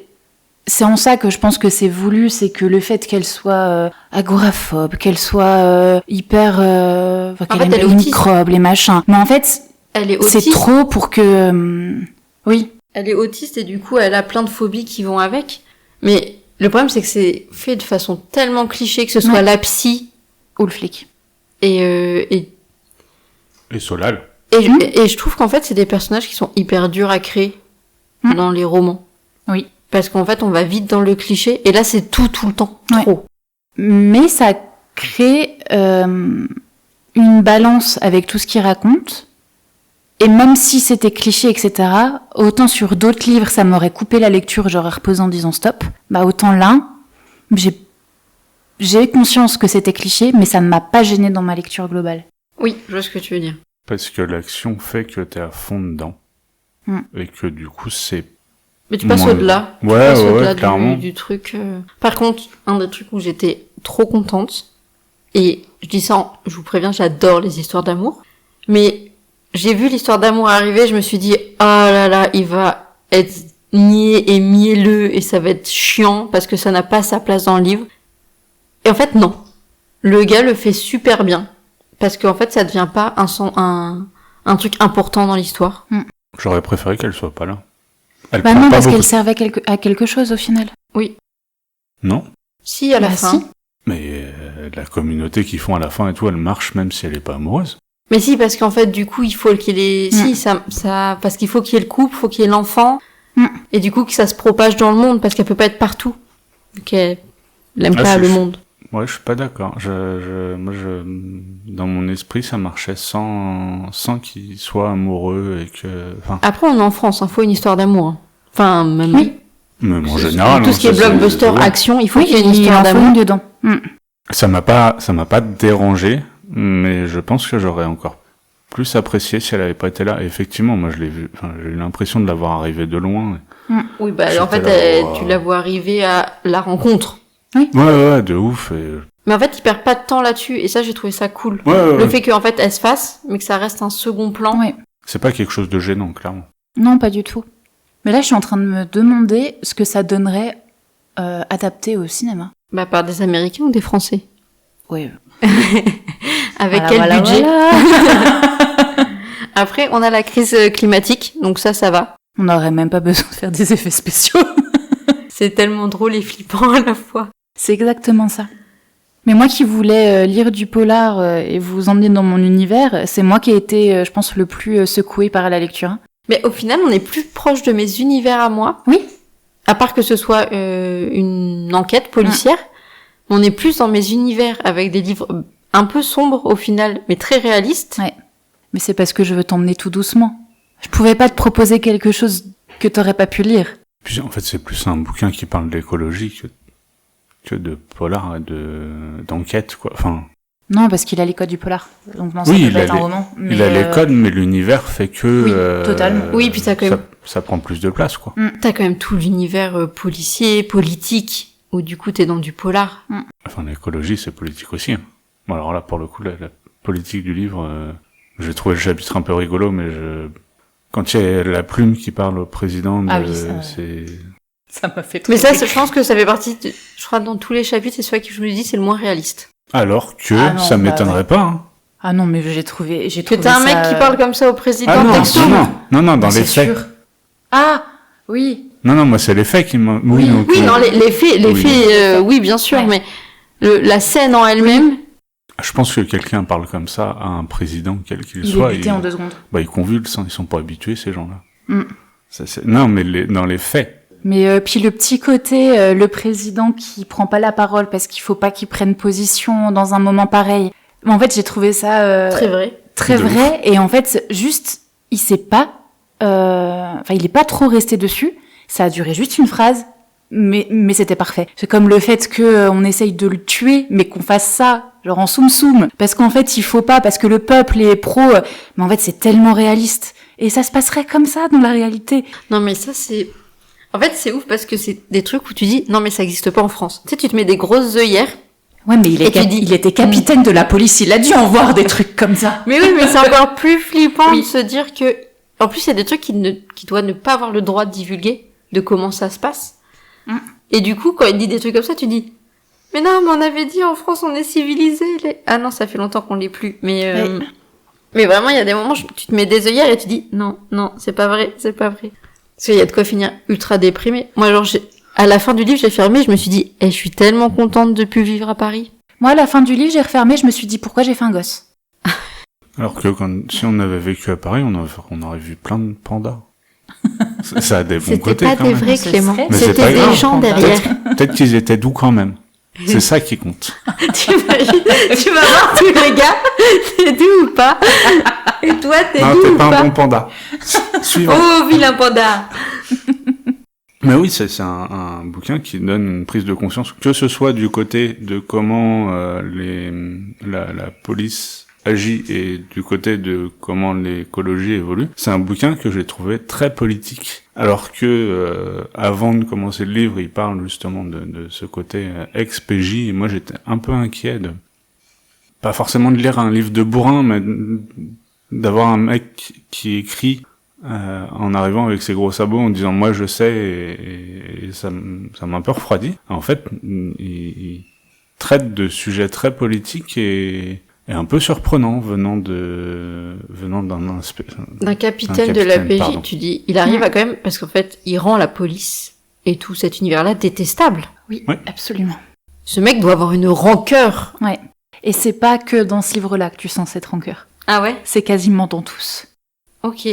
c'est en ça que je pense que c'est voulu, c'est que le fait qu'elle soit agoraphobe, qu'elle soit hyper... qu'elle aime les microbes, les machins. Mais en fait, elle est autiste. C'est trop pour que... oui. Elle est autiste et du coup, elle a plein de phobies qui vont avec. Mais le problème, c'est que c'est fait de façon tellement cliché, que ce soit la psy... ou le flic. Et Solal. Et je trouve qu'en fait, c'est des personnages qui sont hyper durs à créer dans les romans. Oui. Parce qu'en fait, on va vite dans le cliché, et là, c'est tout le temps, trop. Mais ça crée une balance avec tout ce qu'il raconte, et même si c'était cliché, etc., autant sur d'autres livres, ça m'aurait coupé la lecture, j'aurais reposé en disant stop, autant là, j'ai conscience que c'était cliché, mais ça ne m'a pas gêné dans ma lecture globale. Oui, je vois ce que tu veux dire. Parce que l'action fait que t'es à fond dedans, et que du coup, c'est... Mais tu passes au-delà. Ouais, clairement. Du truc. Par contre, un des trucs où j'étais trop contente, et je dis ça, je vous préviens, j'adore les histoires d'amour, mais j'ai vu l'histoire d'amour arriver, je me suis dit, oh là là, il va être niais et mielleux, et ça va être chiant, parce que ça n'a pas sa place dans le livre. Et en fait, non. Le gars le fait super bien, parce qu'en fait, ça devient pas un truc important dans l'histoire. J'aurais préféré qu'elle soit pas là. Non, parce qu'elle servait à quelque chose au final. Oui. Non. Si, à la fin. Si. Mais la communauté qu'ils font à la fin et tout, elle marche même si elle est pas amoureuse. Mais si, parce qu'en fait, du coup, il faut qu'il ait... Si, ça... Parce qu'il faut qu'il y ait le couple, il faut qu'il y ait l'enfant. Et du coup, que ça se propage dans le monde, parce qu'elle peut pas être partout. Qu'elle n'aime pas le monde. Ouais, je suis pas d'accord. Moi, dans mon esprit, ça marchait sans qu'il soit amoureux et que... Après, on est en France, faut une histoire d'amour. Enfin, même... Oui. Même en général... Tout ce qui est blockbuster, action, il faut qu'il y ait une histoire d'amour dedans. Ça m'a pas dérangé, mais je pense que j'aurais encore plus apprécié si elle avait pas été là. Et effectivement, moi, je l'ai vu, j'ai eu l'impression de la voir arriver de loin. Oui, en fait, tu la vois arriver à la rencontre. Oui. Ouais, de ouf. Mais en fait, il perd pas de temps là-dessus, et ça, j'ai trouvé ça cool. Le fait qu'en fait, elle se fasse, mais que ça reste un second plan. Ouais. C'est pas quelque chose de gênant, clairement. Non, pas du tout. Mais là, je suis en train de me demander ce que ça donnerait adapté au cinéma. Par des Américains ou des Français? Oui, Avec Voilà, quel voilà, budget? voilà. Après, on a la crise climatique, donc ça va. On n'aurait même pas besoin de faire des effets spéciaux. C'est tellement drôle et flippant à la fois. C'est exactement ça. Mais moi qui voulais lire du polar et vous emmener dans mon univers, c'est moi qui ai été, je pense, le plus secouée par la lecture. Hein. Mais au final, on est plus proche de mes univers à moi. Oui. À part que ce soit une enquête policière, on est plus dans mes univers avec des livres un peu sombres au final, mais très réalistes. Ouais. Mais c'est parce que je veux t'emmener tout doucement. Je pouvais pas te proposer quelque chose que t'aurais pas pu lire. Puis en fait, c'est plus un bouquin qui parle d'écologie que de polar et d'enquête, quoi. Enfin. Non, parce qu'il a les codes du polar. Donc non, ça Oui, peut il pas a être un roman. Mais il a les codes, mais l'univers fait que... Oui, totalement. Oui, puis t'as quand même... ça prend plus de place, quoi. T'as quand même tout l'univers policier, politique, où du coup t'es dans du polar. Enfin, l'écologie, c'est politique aussi. Hein. Bon, alors là, pour le coup, la politique du livre, j'ai trouvé le chapitre un peu rigolo, mais quand il y a la plume qui parle au président, c'est... Ça m'a fait Mais ça, je pense que ça fait partie, je crois, dans tous les chapitres, c'est celui que je me dis, c'est le moins réaliste. Alors que Ah non, ça m'étonnerait pas. Hein. Ah non, mais j'ai trouvé Que t'as un mec qui parle comme ça au président. Ah non, dans Ah, les faits. sûr. Ah, oui. Non, moi, c'est les faits qui m'ont... Oui, donc, Oui, non, les faits, oui, bien sûr, Ouais. mais la scène en elle-même... Je pense que quelqu'un parle comme ça à un président, quel qu'il Il soit. est buté en 2 secondes. Bah, ils convulsent, hein, ils sont pas habitués, ces gens-là. Mm. Non, mais dans les faits. Mais puis le petit côté, le président qui prend pas la parole parce qu'il faut pas qu'il prenne position dans un moment pareil. En fait, j'ai trouvé ça Très vrai. très De vrai. Et en fait, juste, il sait pas. Enfin, il est pas trop resté dessus. Ça a duré juste une phrase, mais c'était parfait. C'est comme le fait que on essaye de le tuer, mais qu'on fasse ça, genre en soum-soum, parce qu'en fait, il faut pas, parce que le peuple est pro. Mais en fait, c'est tellement réaliste. Et ça se passerait comme ça dans la réalité. Non, mais ça, c'est... En fait, c'est ouf parce que c'est des trucs où tu dis, non, mais ça existe pas en France. Tu sais, tu te mets des grosses œillères. Ouais, mais il était capitaine de la police, il a dû en voir des trucs comme ça. Mais oui, mais c'est encore plus flippant de se dire que... En plus, il y a des trucs qui doivent ne pas avoir le droit de divulguer de comment ça se passe. Et du coup, quand il dit des trucs comme ça, tu dis, mais non, mais on avait dit en France, on est civilisé. Ah non, ça fait longtemps qu'on l'est plus. Mais vraiment, il y a des moments, tu te mets des œillères et tu dis, non, c'est pas vrai. Parce qu'il y a de quoi finir ultra déprimé. Moi, genre, à la fin du livre, j'ai fermé, je me suis dit, je suis tellement contente de plus vivre à Paris. Moi, à la fin du livre, j'ai refermé, je me suis dit, pourquoi j'ai fait un gosse? Alors que si on avait vécu à Paris, on aurait vu plein de pandas. Ça a des bons côtés, C'était pas quand des même. vrais, Clément. Mais c'est pas C'était des grave. gens derrière. Peut-être qu'ils étaient doux quand même. C'est ça qui compte. T'imagines, tu vas voir tous les gars, t'es doux ou pas? Et toi, t'es Non, doux t'es ou pas pas? un bon panda. Suivant. Oh, vilain panda! Mais oui, c'est un bouquin qui donne une prise de conscience, que ce soit du côté de comment la police agit et du côté de comment l'écologie évolue. C'est un bouquin que j'ai trouvé très politique. Alors que avant de commencer le livre, il parle justement de ce côté ex-PJ, et moi j'étais un peu inquiet pas forcément de lire un livre de bourrin, mais d'avoir un mec qui écrit en arrivant avec ses gros sabots en disant moi je sais, et ça m'a un peu refroidi. En fait, il traite de sujets très politiques et un peu surprenant venant d'un capitaine de la PJ, pardon. tu dis, il arrive à quand même, parce qu'en fait, il rend la police et tout cet univers-là détestable. Oui, Ouais. absolument. Ce mec doit avoir une rancœur. Ouais. Et c'est pas que dans ce livre-là que tu sens cette rancœur. Ah ouais? C'est quasiment dans tous. Ok.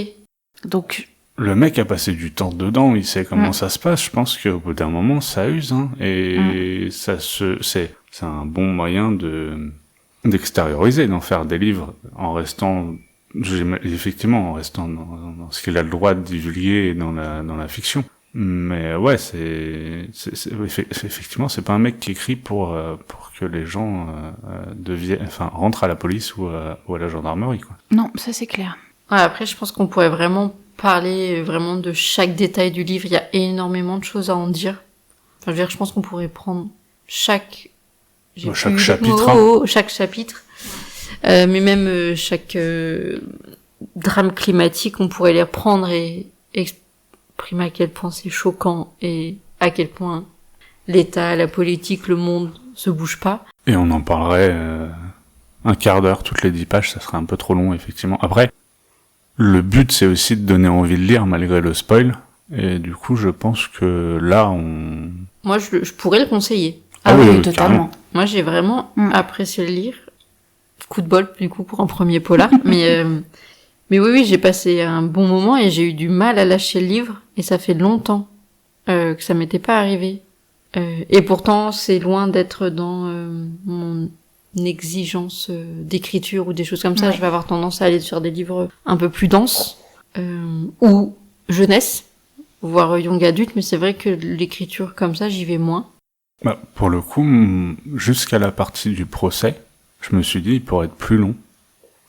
Donc, Le mec a passé du temps dedans, il sait comment ça se passe. Je pense qu'au bout d'un moment, ça use, hein, et c'est un bon moyen d'extérioriser, d'en faire des livres en restant, effectivement, en restant dans ce qu'il a le droit de divulguer dans la fiction. Mais ouais, effectivement, c'est pas un mec qui écrit pour que les gens rentrent à la police ou à la gendarmerie, quoi. non, ça c'est clair. Ouais, après, je pense qu'on pourrait vraiment parler vraiment de chaque détail du livre. Il y a énormément de choses à en dire. Enfin, je veux dire, je pense qu'on pourrait prendre chaque chapitre, chaque chapitre, mais même chaque drame climatique, on pourrait les reprendre et exprimer à quel point c'est choquant et à quel point l'État, la politique, le monde se bouge pas. Et on en parlerait un quart d'heure toutes les 10 pages, ça serait un peu trop long, effectivement. Après, le but, c'est aussi de donner envie de lire malgré le spoil. Et du coup, je pense que là, Moi, je pourrais le conseiller. Ah oui, carrément. totalement. Moi, j'ai vraiment apprécié le lire. Coup de bol, du coup, pour un premier polar. Mais oui, j'ai passé un bon moment et j'ai eu du mal à lâcher le livre. Et ça fait longtemps que ça m'était pas arrivé. Et pourtant, c'est loin d'être dans mon exigence d'écriture ou des choses comme ça. Ouais. Je vais avoir tendance à aller sur des livres un peu plus denses ou jeunesse, voire young adulte. Mais c'est vrai que l'écriture comme ça, j'y vais moins. Bah, pour le coup, jusqu'à la partie du procès, je me suis dit, il pourrait être plus long.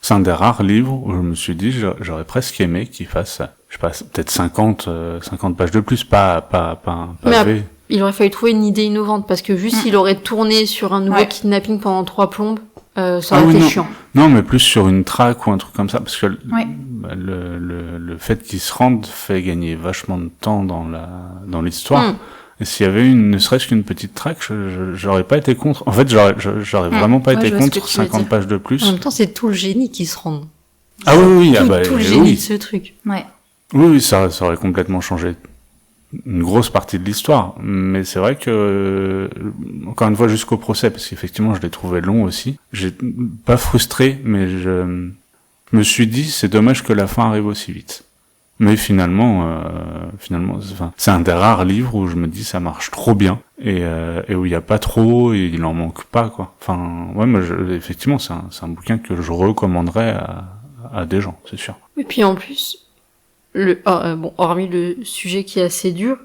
C'est un des rares livres où je me suis dit, j'aurais presque aimé qu'il fasse, je sais pas, peut-être 50 pages de plus, pas un pavé. Il aurait fallu trouver une idée innovante, parce que juste s'il aurait tourné sur un nouveau Ouais. kidnapping pendant 3 plombes, ça aurait été non. chiant. Non, mais plus sur une traque ou un truc comme ça, parce que Ouais. le fait qu'ils se rendent fait gagner vachement de temps dans l'histoire. Et s'il y avait ne serait-ce qu'une petite traque, j'aurais pas été contre. En fait, j'aurais vraiment pas Ouais, été je vois ce que contre tu veux 50 dire. pages de plus. En même temps, c'est tout le génie qui se rend. Ah oui, Tout le génie oui. de ce truc. Ouais. Oui, ça aurait complètement changé une grosse partie de l'histoire. Mais c'est vrai que, encore une fois, jusqu'au procès, parce qu'effectivement, je l'ai trouvé long aussi. J'ai pas frustré, mais je me suis dit, c'est dommage que la fin arrive aussi vite. Mais finalement, c'est un des rares livres où je me dis, ça marche trop bien. Et où il y a pas trop, et il en manque pas, quoi. Enfin, ouais, moi, effectivement, c'est un bouquin que je recommanderais à des gens, c'est sûr. Et puis en plus, hormis le sujet qui est assez dur,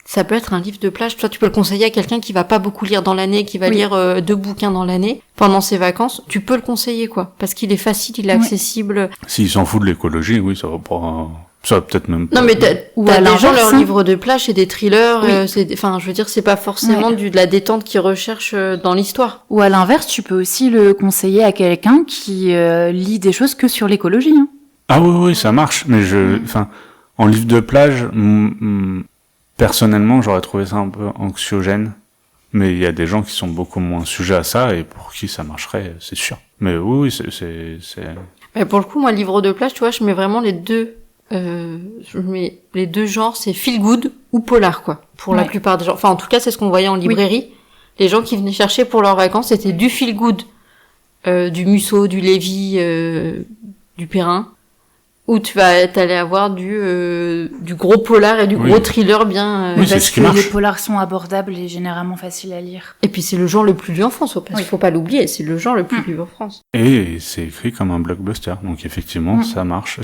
ça peut être un livre de plage. Toi, tu peux le conseiller à quelqu'un qui va pas beaucoup lire dans l'année, qui va lire 2 bouquins dans l'année pendant ses vacances. Tu peux le conseiller, quoi, parce qu'il est facile, il est accessible. S'ils s'en foutent de l'écologie, oui, ça va peut-être même pas. Non, mais t'as à des gens, l'inverse, leurs hein. livres de plage, c'est des thrillers. Oui. Enfin, je veux dire, c'est pas forcément de la détente qu'ils recherchent dans l'histoire. Ou à l'inverse, tu peux aussi le conseiller à quelqu'un qui lit des choses que sur l'écologie. Hein. Ah oui, ça marche. Mais en livre de plage, personnellement, j'aurais trouvé ça un peu anxiogène. Mais il y a des gens qui sont beaucoup moins sujets à ça et pour qui ça marcherait, c'est sûr. Mais oui, c'est... Mais pour le coup, moi, livre de plage, tu vois, je mets vraiment les deux. Je mets les deux genres, c'est feel good ou polar, quoi. Pour la plupart des gens. Enfin, en tout cas, c'est ce qu'on voyait en librairie. Les gens qui venaient chercher pour leurs vacances, c'était du feel good, du Musso, du Lévy, du Perrin. Ou tu vas aller avoir du gros polar et du gros thriller bien. Oui, c'est Parce ce qui que marche. les polars sont abordables et généralement faciles à lire. Et puis c'est le genre le plus lu en France. Faut pas l'oublier, c'est le genre le plus lu en France. Et c'est écrit comme un blockbuster. Donc effectivement, ça marche.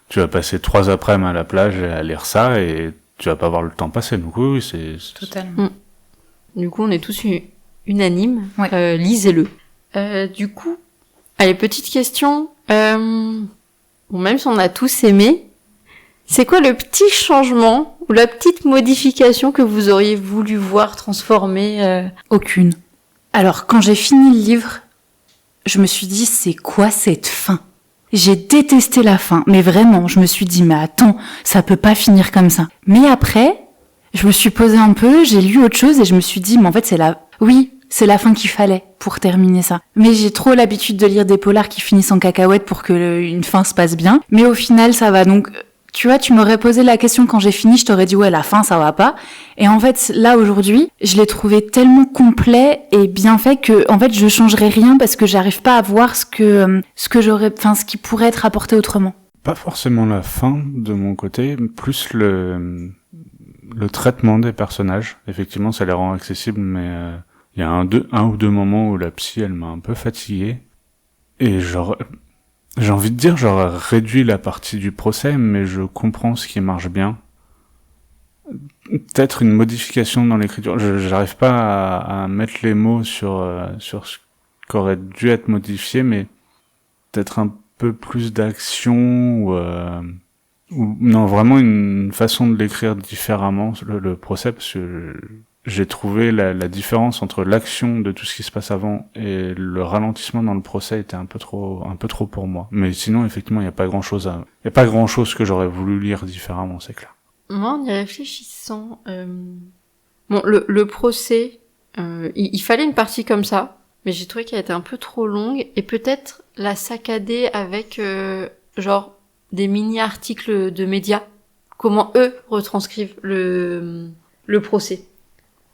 Tu vas passer 3 après-midi à la plage à lire ça et tu vas pas voir le temps passer. Donc oui, c'est... Totalement. Du coup, on est tous unanimes. Ouais. Lisez-le. Du coup, allez, petite question. Bon, même si on a tous aimé, c'est quoi le petit changement ou la petite modification que vous auriez voulu voir transformer Aucune. Alors, quand j'ai fini le livre, je me suis dit, c'est quoi cette fin ? J'ai détesté la fin, mais vraiment, je me suis dit, mais attends, ça peut pas finir comme ça. Mais après, je me suis posée un peu, j'ai lu autre chose et je me suis dit, mais en fait, c'est la fin qu'il fallait pour terminer ça. Mais j'ai trop l'habitude de lire des polars qui finissent en cacahuète pour que une fin se passe bien. Mais au final, ça va. Donc, tu vois, tu m'aurais posé la question quand j'ai fini, je t'aurais dit, ouais, la fin, ça va pas. Et en fait, là, aujourd'hui, je l'ai trouvé tellement complet et bien fait que, en fait, je changerais rien parce que j'arrive pas à voir ce qui pourrait être apporté autrement. Pas forcément la fin de mon côté, plus le traitement des personnages. Effectivement, ça les rend accessibles, mais il y a un ou deux moments où la psy, elle m'a un peu fatigué. Et j'ai envie de dire, j'aurais réduit la partie du procès, mais je comprends ce qui marche bien. Peut-être une modification dans l'écriture. J'arrive pas à mettre les mots sur ce qu'aurait dû être modifié, mais peut-être un peu plus d'action ou non, vraiment une façon de l'écrire différemment, le procès, parce que j'ai trouvé la différence entre l'action de tout ce qui se passe avant et le ralentissement dans le procès était un peu trop pour moi. Mais sinon, effectivement, il y a pas grand chose que j'aurais voulu lire différemment, c'est clair. Moi, en y réfléchissant, bon, le procès, il fallait une partie comme ça. mais j'ai trouvé qu'elle était un peu trop longue et peut-être la saccader avec genre des mini-articles de médias, comment eux retranscrivent le procès.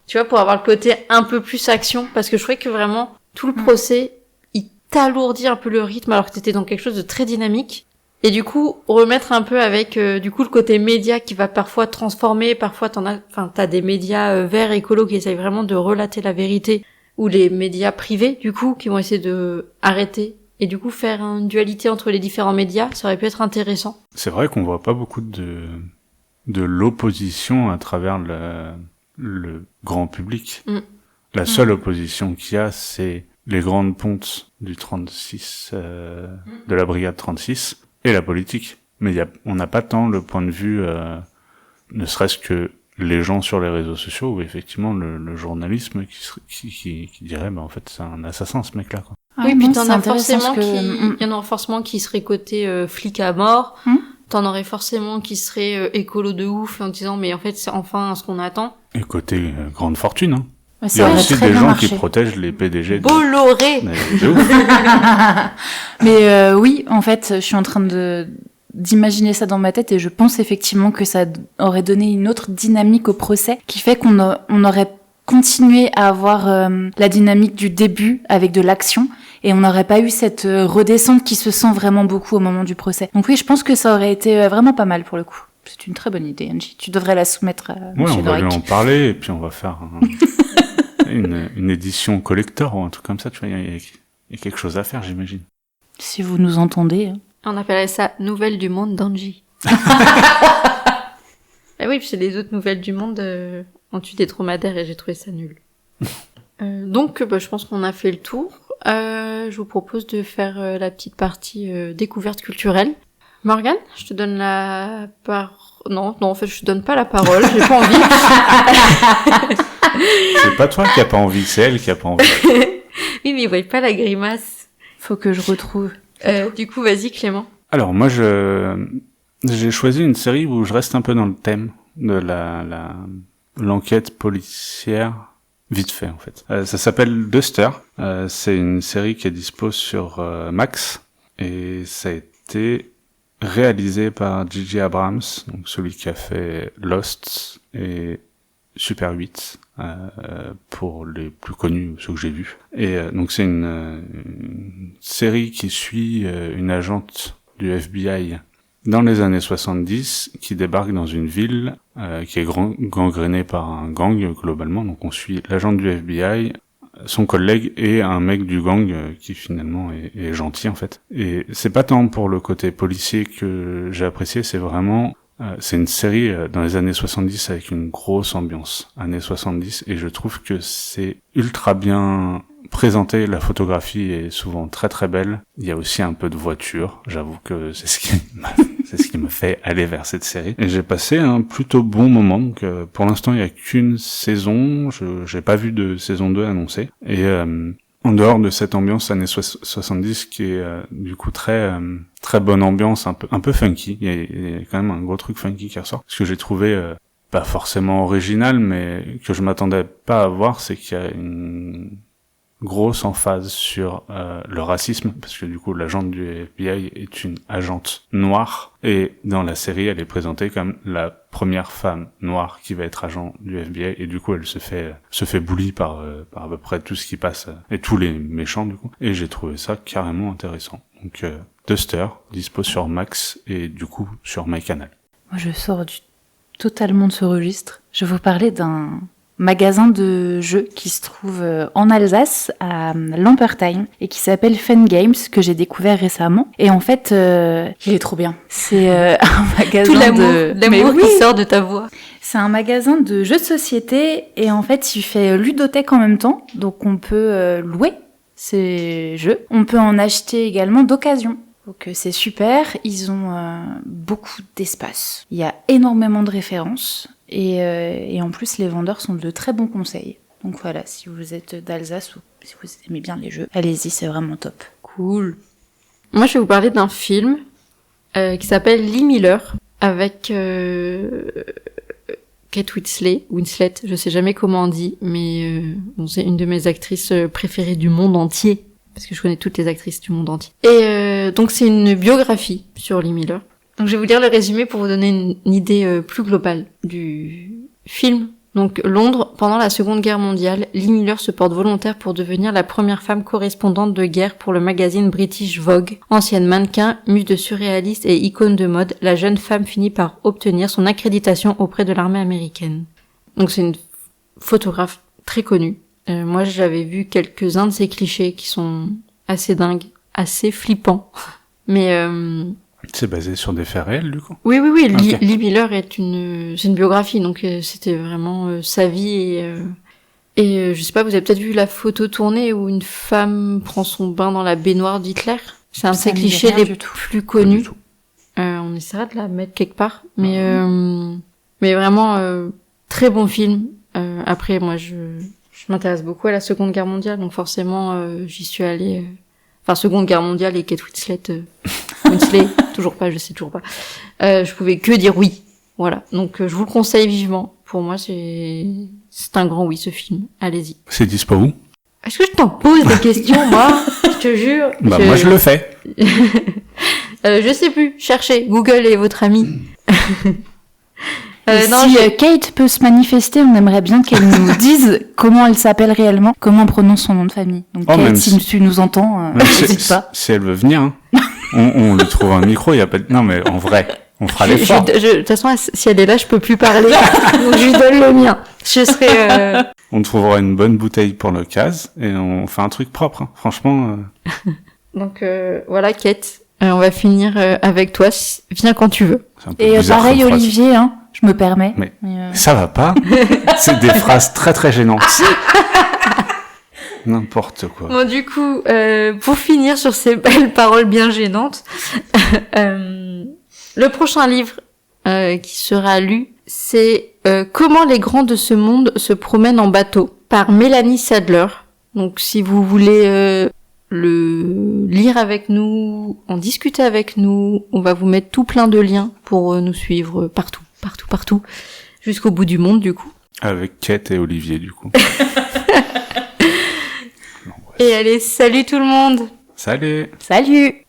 Tu vois, pour avoir le côté un peu plus action, parce que je trouvais que vraiment tout le procès, il t'alourdit un peu le rythme alors que t'étais dans quelque chose de très dynamique. Et du coup, remettre un peu avec du coup le côté média qui va parfois transformer, parfois t'as des médias verts écolos qui essayent vraiment de relater la vérité, ou les médias privés du coup qui vont essayer de arrêter et du coup faire une dualité entre les différents médias, ça aurait pu être intéressant. C'est vrai qu'on voit pas beaucoup de l'opposition à travers le grand public. La seule opposition qu'il y a, c'est les grandes pontes du 36, de la brigade 36, et la politique. Mais on n'a pas tant le point de vue, ne serait-ce que les gens sur les réseaux sociaux, ou effectivement le journalisme qui dirait, en fait, c'est un assassin, ce mec-là, quoi. Oui, puis t'en as forcément il y en a forcément qui serait côté flic à mort. T'en aurais forcément qui serait écolo de ouf en disant mais en fait c'est enfin ce qu'on attend. Et côté grande fortune, hein. Ouais, il y a aussi des gens qui protègent les PDG. Bolloré. De ouf. Mais oui, en fait, je suis en train d'imaginer ça dans ma tête et je pense effectivement que ça aurait donné une autre dynamique au procès qui fait qu'on aurait continué à avoir la dynamique du début avec de l'action et on n'aurait pas eu cette redescente qui se sent vraiment beaucoup au moment du procès. Donc oui, je pense que ça aurait été vraiment pas mal pour le coup. C'est une très bonne idée, Angie. Tu devrais la soumettre à Monsieur on va Doric. lui en parler et puis on va faire une édition collector ou un truc comme ça. Tu vois, il y a quelque chose à faire, j'imagine. Si vous nous entendez. On appellerait ça Nouvelles du monde d'Angie. Ah oui, puis les autres Nouvelles du monde ont tué des dromadaires et j'ai trouvé ça nul. Donc, je pense qu'on a fait le tour. Je vous propose de faire la petite partie découverte culturelle. Morgane, je te donne la parole. Non, en fait, je te donne pas la parole, j'ai pas envie. C'est pas toi qui a pas envie, c'est elle qui a pas envie. Oui, mais ils voient pas la grimace. Faut que je retrouve. Du coup, vas-y, Clément. Alors, moi, j'ai choisi une série où je reste un peu dans le thème de l'enquête policière, vite fait, en fait. Ça s'appelle Duster. C'est une série qui est dispo sur Max. Et ça a été réalisé par J.J. Abrams, donc celui qui a fait Lost et Super 8, pour les plus connus, ceux que j'ai vus. Et donc c'est une série qui suit une agente du FBI dans les années 70 qui débarque dans une ville qui est gangrénée par un gang globalement. Donc on suit l'agente du FBI, son collègue et un mec du gang qui finalement est gentil en fait. Et c'est pas tant pour le côté policier que j'ai apprécié, c'est vraiment c'est une série dans les années 70 avec une grosse ambiance années 70 et je trouve que c'est ultra bien présenté, la photographie est souvent très très belle. Il y a aussi un peu de voiture, j'avoue que c'est ce qui me fait aller vers cette série. Et j'ai passé un plutôt bon moment, donc pour l'instant il y a qu'une saison, j'ai pas vu de saison 2 annoncée. Et en dehors de cette ambiance années 70 qui est du coup très très bonne ambiance, un peu funky, il y a quand même un gros truc funky qui ressort. Ce que j'ai trouvé pas forcément original, mais que je m'attendais pas à voir, c'est qu'il y a une grosse emphase sur le racisme, parce que du coup l'agente du FBI est une agente noire, et dans la série elle est présentée comme la première femme noire qui va être agent du FBI, et du coup elle se fait bully par à peu près tout ce qui passe, et tous les méchants du coup, et j'ai trouvé ça carrément intéressant. Donc Duster, dispo sur Max, et du coup sur MyCanal. Moi je sors totalement de ce registre. Je vais vous parler d'un magasin de jeux qui se trouve en Alsace, à Lampertheim, et qui s'appelle Fun Games, que j'ai découvert récemment. Et en fait, il est trop bien. C'est un magasin tout l'amour qui sort de ta voix. C'est un magasin de jeux de société, et en fait, il fait ludothèque en même temps, donc on peut louer ces jeux. On peut en acheter également d'occasion. Donc c'est super, ils ont beaucoup d'espace. Il y a énormément de références. Et en plus, les vendeurs sont de très bons conseils. Donc voilà, si vous êtes d'Alsace ou si vous aimez bien les jeux, allez-y, c'est vraiment top. Cool. Moi, je vais vous parler d'un film qui s'appelle Lee Miller, avec Kate Winslet, je sais jamais comment on dit, mais bon, c'est une de mes actrices préférées du monde entier, parce que je connais toutes les actrices du monde entier. Et donc c'est une biographie sur Lee Miller. Donc je vais vous lire le résumé pour vous donner une idée plus globale du film. Donc Londres, pendant la Seconde Guerre mondiale, Lee Miller se porte volontaire pour devenir la première femme correspondante de guerre pour le magazine British Vogue. Ancienne mannequin, muse de surréaliste et icône de mode, la jeune femme finit par obtenir son accréditation auprès de l'armée américaine. Donc c'est une photographe très connue. Moi j'avais vu quelques-uns de ses clichés qui sont assez dingues, assez flippants. Mais c'est basé sur des faits réels, du coup? Oui. Okay. Lee Miller c'est une biographie, donc c'était vraiment sa vie et je sais pas, vous avez peut-être vu la photo tournée où une femme prend son bain dans la baignoire d'Hitler. C'est un de ses clichés les plus connus. On essaiera de la mettre quelque part, mais vraiment très bon film. Après, moi, je m'intéresse beaucoup à la Seconde Guerre mondiale, donc forcément, j'y suis allée. Enfin, Seconde Guerre mondiale et Kate Winslet, toujours pas, je sais toujours pas. Je pouvais que dire oui. Voilà. Donc, je vous le conseille vivement. Pour moi, c'est un grand oui, ce film. Allez-y. C'est dispo où? Est-ce que je t'en pose des questions, moi? Je te jure. Bah, moi, je le fais. Je sais plus. Cherchez. Google est votre ami. Kate peut se manifester, on aimerait bien qu'elle nous dise comment elle s'appelle réellement, comment on prononce son nom de famille. Donc Kate, si tu nous entends, n'hésite pas. Si elle veut venir, hein. on lui trouve un micro, il y a pas de... Non mais en vrai, on fera l'effort. De toute façon, si elle est là, je peux plus parler. Donc je lui donne le mien. Je serai... On trouvera une bonne bouteille pour le case et on fait un truc propre, hein. Franchement. Donc voilà, Kate, on va finir avec toi. Viens quand tu veux. Et pareil, Olivier, hein. Je me permets. Mais ça va pas. C'est des phrases très très gênantes. N'importe quoi. Bon, du coup, pour finir sur ces belles paroles bien gênantes, le prochain livre qui sera lu, c'est Comment les grands de ce monde se promènent en bateau, par Mélanie Sadler. Donc, si vous voulez le lire avec nous, en discuter avec nous, on va vous mettre tout plein de liens pour nous suivre partout, jusqu'au bout du monde, du coup. Avec Kate et Olivier, du coup. Et allez, salut tout le monde! Salut! Salut!